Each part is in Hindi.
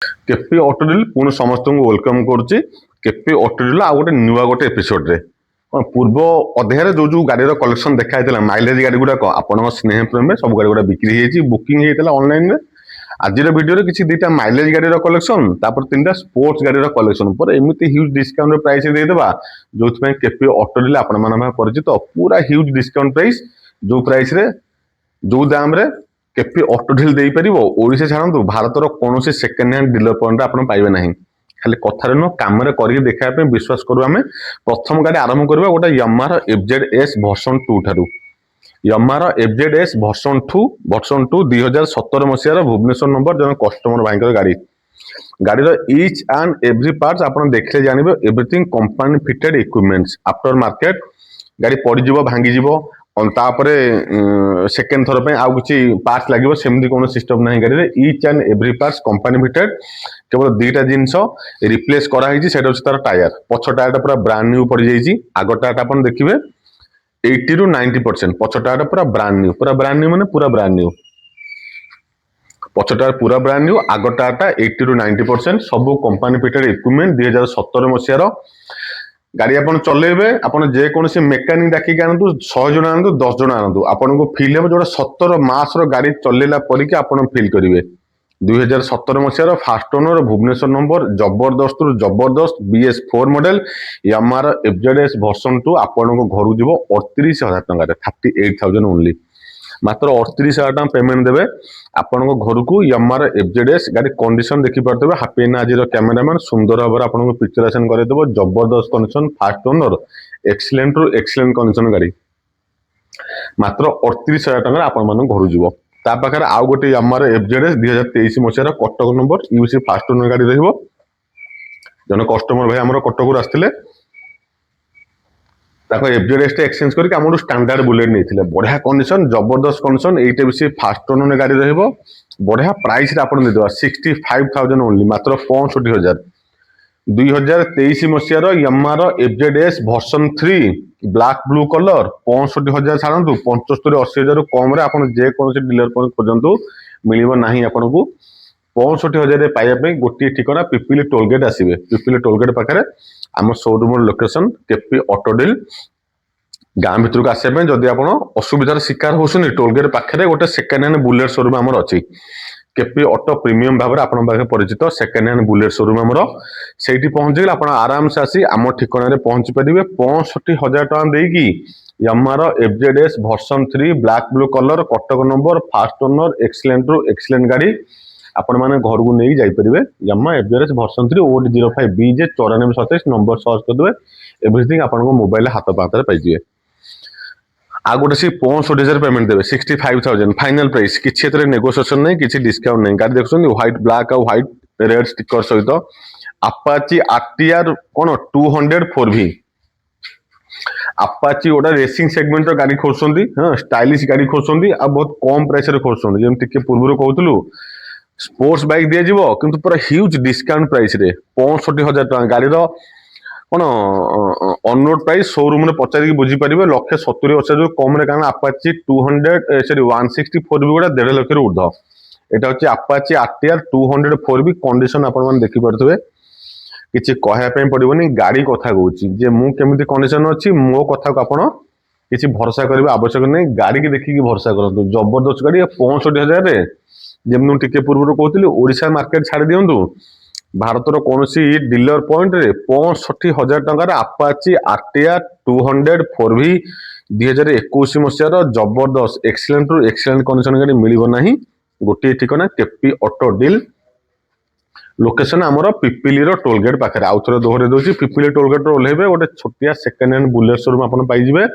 केपी ऑटो डील पुणी समस्त वेलकम करुच्ची केपी ऑटो डील आ गोटे एपिसोड रे पूर्व अध्याय जो जो गाड़ी कलेक्शन देखा माइलेज गाड़ी गुड़ाक आपण स्नेह प्रेम सब गाड़ी गुड़ा बिक्री बुकिंग होता ऑनलाइन आज वीडियो किसी दीटा माइलेज गाड़ी कलेक्शन तापर 3टा स्पोर्ट्स गाड़ी कलेक्शन पर एमती ह्यूज डिस्काउंट प्राइस देदेबा जो केपी ऑटो डील आपण परिचित पूरा ह्यूज डिस्काउंट प्राइस जो प्राइस रे जो दाम रे केपी ऑटो डील दे पार ओडिशा छाड़ू भारतर कौन सेकेंड हैंड डीलर पॉइंट आप पाइबे ना खाली कथार नुह कम करके देखा विश्वास करूँ आम प्रथम गाड़ी आरंभ करवा गोटे यामाहा FZS वर्सन 2 ठारू यामाहा FZS वर्सन 2 2017 मसीहार भुवनेश्वर नंबर जन कस्टमर भाई गाड़ी गाड़ी इच एंड एव्री पार्ट्स आप देखले जानवे everything company fitted equipments after market गाड़ी पड़ज भांगी तापरे सेकेंड थर पे आउ किसी पार्ट्स लगे सेमती कौन सिस्टम ना गाड़ी each and every parts company fitted केवल 2टा जिनस रिप्लेस कराई से तार टायर पछ टायर पूरा ब्रांड न्यू पड़ जाइए आग टायर आप देखिए 80 ରୁ 90% पछ टायर पूरा ब्रांड न्यू माने पूरा ब्रांड न्यू पछ टायर पूरा ब्रांड न्यू आग टायर 80 ରୁ 90% सब कंपनी फिटेड इक्विपमेंट 2017 मसीहार गाड़ी आप चलेबे आपन जेकोसी मेकानिक डाकिक आनतु 100 जन आनतु 10 जन आनतु आपन को फील हे जो 17 मास गाड़ी चलेला परिक आपन फील करेंगे 2017 मसीहार फास्ट ओनर भुवनेश्वर नंबर जबरदस्त जबरदस्त BS4 model Yamaha FZS version 2 आपन को घर जीव 38,000 टंका 38,000 ओनली मात्र 38,000 टका पेमेंट देवे आपण घर को यामाहा FZS गाड़ी कंडीशन देखि पारते हापी आज कैमेरामैन सुंदर भाव आपको पिक्चरेसन करदेव जबरदस्त कंडीशन फास्ट ओनर एक्सीलेंट रु एक्सीलेंट कंडीशन गाड़ी मात्र 38,000 टका आपण घर जीव ता पाखरे आउ गोटे यामाहा FZS 2023 मसीहार कटक नंबर यूसी फास्ट ओनर गाड़ी रहिबो जन कस्टमर भाई हमर कटक आसथिले FZS एक्सचेंज करके आम स्टैंडर्ड बुलेट नहीं बढ़िया कंडीशन जबरदस्त कंडीशन ये भी फास्ट ओनर गाड़ी रहिबो बढ़िया प्राइस रे आपण देदेबा 65,000 ओनली मात्र 65,000 2023 मसीहार Yamaha FZS version 3 black blue colour 65,000 छाड़ू 75-80,000 कम रे आपण जेकोसी डीलर पॉइंट खोजंतु मिलिबो नाही आपण को 65,000 पाइबा गोटे ठिकाना पिपिली टोलगेट आसवे पिपिली टोलगेट पाखे आम showroom location KP auto deal गाँ भितर को आसापे जदि आप असुविधार शिकार होती टोलगेट पाखे गोटे सेकेंड हैंड बुलेट शोरूम आमर अच्छी केपी ऑटो प्रीमियम भाव में आप परिचित सेकेंड हैंड बुलेट शोरूम आमर से पहुंचे आप आराम से आसी आम ठिकाना पहुंची पारे 65,000 टका देकी Yamaha FZS version 3 black blue colour Cuttack number first owner excellent रु एक्सीलेंट गाड़ी आपण माने घर को नहीं जाई परिबे Yamaha FZS version 3 OD05 BJ 9427 number search कर देबे एवरीथिंग आपण को मोबाइल हाथ पाते पाइजिए आ गोटे सी 65,000 पेमेंट देबे 65,000 फाइनल प्राइस किछि एतरे नेगोशिएशन नहीं किछि डिस्काउंट नहीं गाड़ी देखछन व्हाइट ब्लैक और व्हाइट रेड स्टिकर सहित अपाची RTR कोन 200 4V अपाची गोटा रेसिंग सेगमेंट गाड़ी खोजछंती हां स्टाइलिश गाड़ी खोजछंती आ बहुत कम प्राइस रे खोजछंती जेम टिके पूर्व कहतलु स्पोर्ट्स बाइक दिया जीवो किंतु पूरा ह्यूज डिस्काउंट प्राइस रे 65,000 टका गाड़ी रो कोन ऑनरोड प्राइस शोरूम में पचारि बुझी परिबे 170,000 कम रे कारण अपाची 200 सॉरी 164 भी गोटा 1.5 लाख रे ऊर्ध्व एटा होची अपाची RTR 204 भी कंडीशन आपण मन देखि परथबे किछि कहया पे पड़िबोनी गाड़ी कथा कहूची जे मु केमिति कंडीशन अछि मो कथा को आपण किछि भरोसा करबे आवश्यक नहीं गाड़ी के देखि भरोसा करंतु जबरदस्त गाड़ी 65,000 रे जेमनु टिके पूर्व कहतली ओडिशा मार्केट छाड़ दियंतु भारतर कौन डीलर पॉइंट रे 65,000 टंकार अपाची RTR 200 4V 2021 मसीहार जबरदस्त एक्सीलेंट रु एक्सीलेंट कंडीशन गाड़ी मिलिबो नाही गोटे ठिकाना केपी ऑटो डील लोकेशन आमर पिपिली रो टोलगेट पाखे आउ थे दोहरे दूसरी पिपिली टोलगेट ओल्हेबे गोटे छोटिया सेकेंड हैंड बुलेट शोरूम आपन पाइजिबे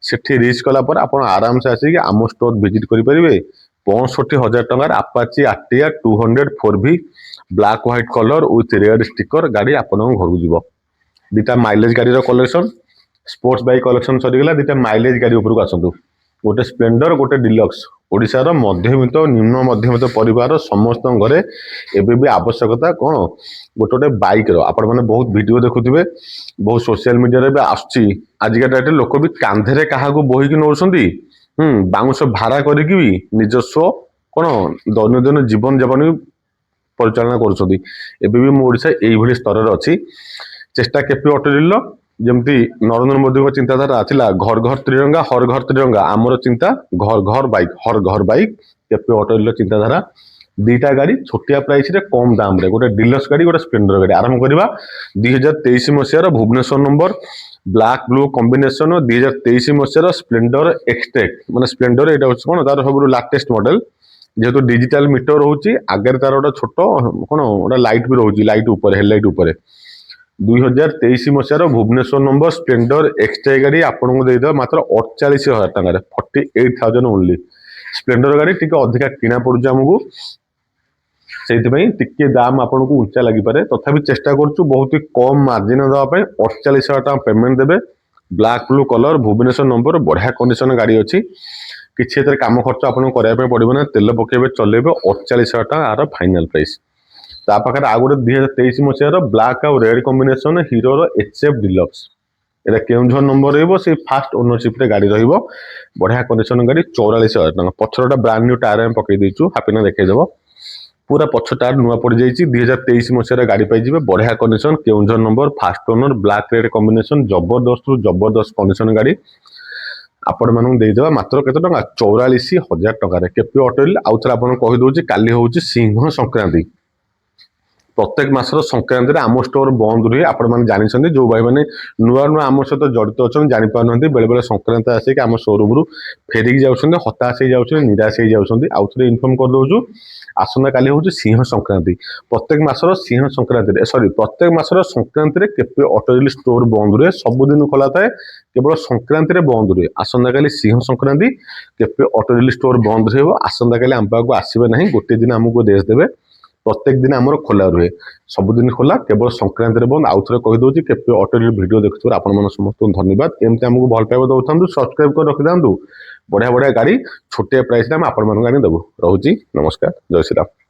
सेठी रीच कला पर आपन आराम से आसी आम स्टोर विजिट करि परिबे 65,000 टंकार Apache RTR 200 4V black white colour with red sticker गाड़ी आपण घर को जीव 2टा माइलेज गाड़ी कलेक्शन स्पोर्ट्स बाइक कलेक्शन सरीगला 2टा माइलेज गाड़ी ऊपर को आसतु गोटे स्प्लेंडर गोटे डिलक्स ओडिशार मध्यमित निम्न मध्यमित परिवार समस्त घरे एबे भी आवश्यकता कौन गोटे गोटे बाइक आपण मैंने बहुत वीडियो देखुथिबे बहुत सोशल मीडिया रे भी आछि आजिका डेट लोक भी कांधे क्या बोहिकी नौछंती बाउंश भाड़ा करिकी भी निजस्व कौन दैनंदिन जीवन जापन ପରିଚାଳନା କରୁଛନ୍ତି। ଏବେ ବି ମୋ ଓଡ଼ିଶା ଏଇଭଳି ସ୍ତରରେ ଅଛି। ଚେଷ୍ଟା କେପି ଅଟୋ ଡିଲର ଯେମିତି ନରେନ୍ଦ୍ର ମୋଦୀଙ୍କ ଚିନ୍ତାଧାରା ଥିଲା ଘର ଘର ତ୍ରିରଙ୍ଗା ହର ଘର ତ୍ରିରଙ୍ଗା, ଆମର ଚିନ୍ତା ଘର ଘର ବାଇକ୍ ହର ଘର ବାଇକ୍। କେପି ଅଟୋ ଡିଲର ଚିନ୍ତାଧାରା ଦୁଇଟା ଗାଡ଼ି ଛୋଟିଆ ପ୍ରାଇସରେ କମ୍ ଦାମରେ, ଗୋଟେ ଡିଲକ୍ସ ଗାଡ଼ି ଗୋଟେ ସ୍ପ୍ଲେଣ୍ଡର ଗାଡ଼ି। ଆରମ୍ଭ କରିବା 2023 ମସିହାର Bhubaneswar number black blue combination, 2023 ମସିହାର ସ୍ପ୍ଲେଣ୍ଡର ଏକ୍ସଟେକ୍, ମାନେ ସ୍ପ୍ଲେଣ୍ଡର ଏଇଟା ହଉଛି କ'ଣ ତାର ସବୁଠୁ ଲାଟେଷ୍ଟ ମଡେଲ। ଯେହେତୁ ଡିଜିଟାଲ ମିଟର ରହୁଛି, ଆଗରେ ତାର ଗୋଟେ ଛୋଟ କ'ଣ ଗୋଟେ ଲାଇଟ୍ ବି ରହୁଛି, ଲାଇଟ୍ ଉପରେ ହେଡଲାଇଟ୍ ଉପରେ। 2023 ମସିହାର ଭୁବନେଶ୍ୱର ନମ୍ବର ସ୍ପ୍ଲେଣ୍ଡର ଏକ୍ସଟେକ୍ ଗାଡ଼ି ଆପଣଙ୍କୁ ଦେଇଦେବା ମାତ୍ର 48,000 ଟଙ୍କାରେ, 48,000 ଓନ୍ଲି। ସ୍ପ୍ଲେଣ୍ଡର ଗାଡ଼ି ଟିକେ ଅଧିକା କିଣା ପଡୁଛି ଆମକୁ, ସେଇଥିପାଇଁ ଟିକେ ଦାମ ଆପଣଙ୍କୁ ଉଞ୍ଚା ଲାଗିପାରେ। ତଥାପି ଚେଷ୍ଟା କରୁଛୁ ବହୁତ କମ୍ ମାର୍ଜିନ ଦେବା ପାଇଁ। 48,000 ଟଙ୍କା ପେମେଣ୍ଟ ଦେବେ। Black blue colour Bhubaneswar number, ବଢ଼ିଆ କଣ୍ଡିସନ ଗାଡ଼ି ଅଛି। କିଛି ଏଥିରେ କାମ ଖର୍ଚ୍ଚ ଆପଣଙ୍କୁ କରିବା ପାଇଁ ପଡ଼ିବ ନା, ତେଲ ପକେଇବେ ଚଲେଇବେ। 48,000 ଟଙ୍କା ଆର ଫାଇନାଲ ପ୍ରାଇସ୍। ତା ପାଖରେ ଆଉ ଗୋଟେ 2023 ମସିହାର ବ୍ଲାକ୍ ଆଉ ରେଡ୍ କମ୍ବିନେସନ ହିରୋର HF ଡିଲକ୍ସ। এটা କେଉଁଝର ନମ୍ବର ରହିବ, ସେଇ ଫାଷ୍ଟ ଓନରସିପ୍ରେ ଗାଡ଼ି ରହିବ। ବଢ଼ିଆ କଣ୍ଡିସନ ଗାଡ଼ି, 44,000 ଟଙ୍କା। ପଛରଟା ବ୍ରାଣ୍ଡ ନ୍ୟୁ ଟାୟାର ଆମେ ପକେଇ ଦେଇଛୁ, ହାପିନା ଦେଖେଇଦେବ। ପୁରା ପଛ ଟାୟାର ନୂଆ ପଡ଼ିଯାଇଛି। 2023 ମସିହାର ଗାଡ଼ି ପାଇଯିବେ, ବଢ଼ିଆ condition, Keonjhar number, first owner, black red combination, ଜବରଦସ୍ତରୁ ଜବରଦସ୍ତ କଣ୍ଡିସନ ଗାଡ଼ି ଆପଣମାନଙ୍କୁ ଦେଇଦେବା ମାତ୍ର କେତେ ଟଙ୍କା, 44,000 ଟଙ୍କାରେ। କେପି ଅଟୋ ଡିଲର ଆଉ ଥରେ ଆପଣଙ୍କୁ କହିଦେଉଛି, କାଲି ହେଉଛି ସିଂହ ସଂକ୍ରାନ୍ତି। ପ୍ରତ୍ୟେକ ମାସର ସଂକ୍ରାନ୍ତିରେ ଆମ ଷ୍ଟୋର ବନ୍ଦ ରୁହେ। ଆପଣମାନେ ଜାଣିଛନ୍ତି, ଯେଉଁ ଭାଇମାନେ ନୂଆ ନୂଆ ଆମ ସହିତ ଜଡ଼ିତ ଅଛନ୍ତି ଜାଣିପାରୁନାହାନ୍ତି, ବେଳେବେଳେ ସଂକ୍ରାନ୍ତି ଆସିକି ଆମ ଶୋରୁମରୁ ଫେରିକି ଯାଉଛନ୍ତି, ହତାଶ ହେଇଯାଉଛନ୍ତି, ନିରାଶ ହେଇଯାଉଛନ୍ତି। ଆଉ ଥରେ ଇନଫର୍ମ କରିଦେଉଛୁ, ଆସନ୍ତାକାଲି ହେଉଛି ସିଂହ ସଂକ୍ରାନ୍ତି। ପ୍ରତ୍ୟେକ ମାସର ସିଂହ ସଂକ୍ରାନ୍ତିରେ ପ୍ରତ୍ୟେକ ମାସର ସଂକ୍ରାନ୍ତିରେ କେପି ଅଟୋ ଡିଲର ଷ୍ଟୋର ବନ୍ଦ ରୁହେ। ସବୁଦିନ ଖୋଲା ଥାଏ, କେବଳ ସଂକ୍ରାନ୍ତିରେ ବନ୍ଦ ରୁହେ। ଆସନ୍ତାକାଲି Singha Sankranti, KP auto dealer store ବନ୍ଦ ରହିବ। ଆସନ୍ତାକାଲି ଆମ ପାଖକୁ ଆସିବେ ନାହିଁ, ଗୋଟିଏ ଦିନ ଆମକୁ ରେଷ୍ଟ ଦେବେ। ପ୍ରତ୍ୟେକ ଦିନ ଆମର ଖୋଲା ରୁହେ, ସବୁଦିନ ଖୋଲା, କେବଳ ସଂକ୍ରାନ୍ତିରେ ବନ୍ଦ। ଆଉ ଥରେ କହିଦେଉଛି, କେପି ଅଟୋ ଡିଲର ଭିଡ଼ିଓ ଦେଖୁଥିବାରୁ ଆପଣମାନଙ୍କୁ ସମସ୍ତଙ୍କୁ ଧନ୍ୟବାଦ। ଏମିତି ଆମକୁ ଭଲ ପାଇବା ଦେଉଥାନ୍ତୁ, ସବସ୍କ୍ରାଇବ କରି ରଖିଥାନ୍ତୁ। ବଢ଼ିଆ ବଢ଼ିଆ ଗାଡ଼ି ଛୋଟିଆ ପ୍ରାଇସରେ ଆମେ ଆପଣମାନଙ୍କୁ ଆଣି ଦେବୁ। ରହୁଛି, ନମସ୍କାର, ଜୟ ଶ୍ରୀରାମ।